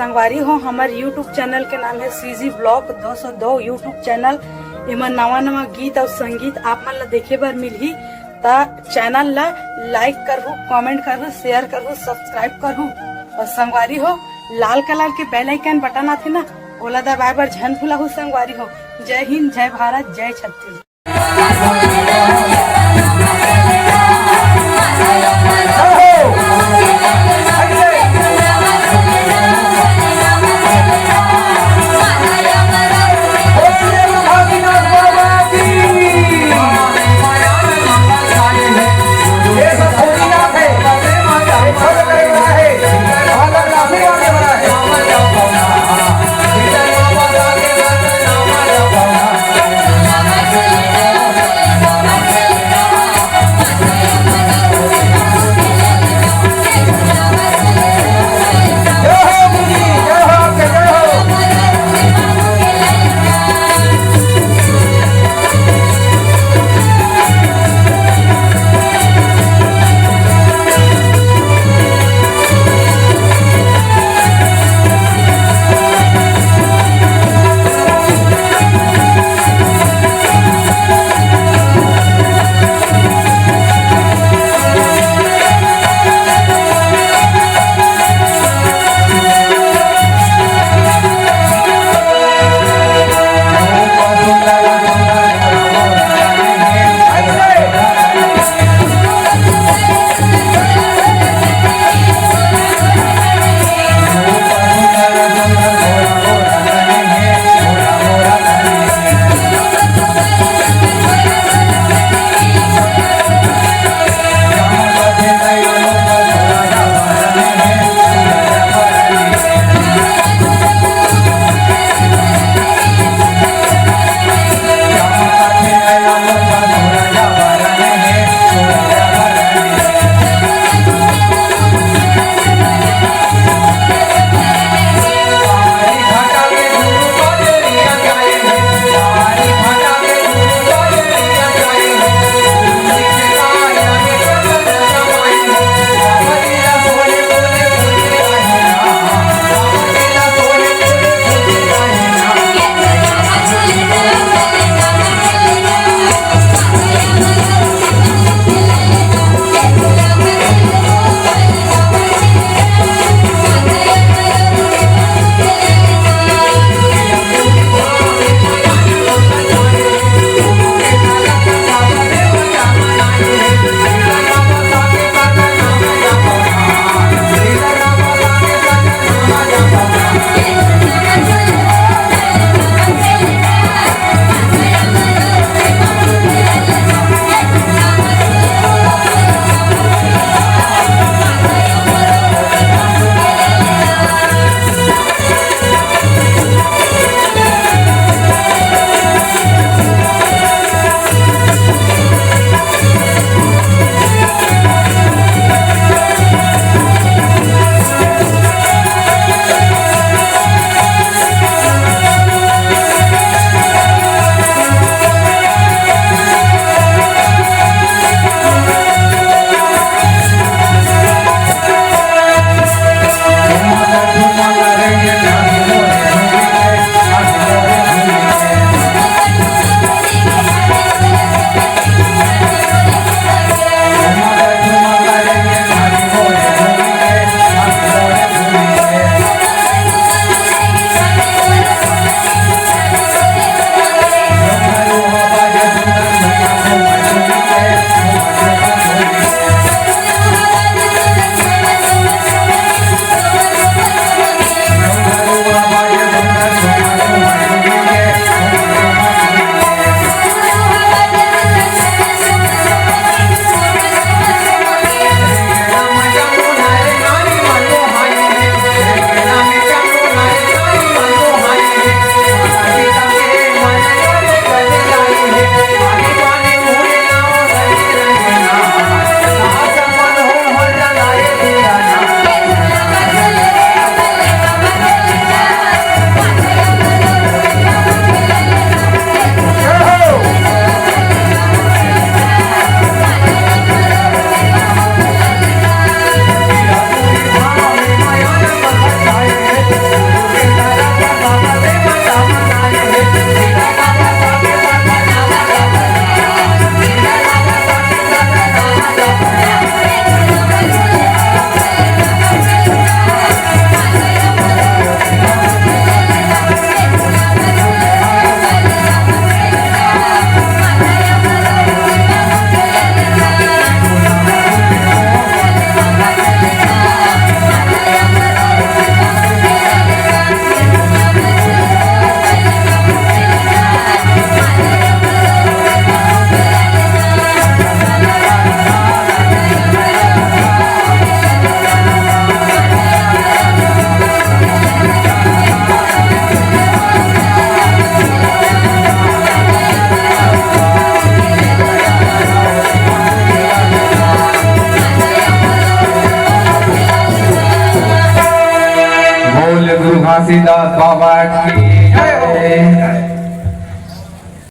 संगवारी हो हमारे यूट्यूब चैनल के नाम है सीजी ब्लॉग 202 यूट्यूब चैनल। एमा नवा नवा गीत और संगीत आप मन ला देखे बर मिलही। ता चैनल ला लाइक करहु, कमेंट करहु, शेयर करहु, सब्सक्राइब करहु। और संगवारी हो लाल कलर के बेल आइकन बटन आथे ना, ओला दबाए बर झन भूलहु संगवारी हो। जय हिंद, जय भारत, जय छत्तीसगढ़। घासीदास बाबा की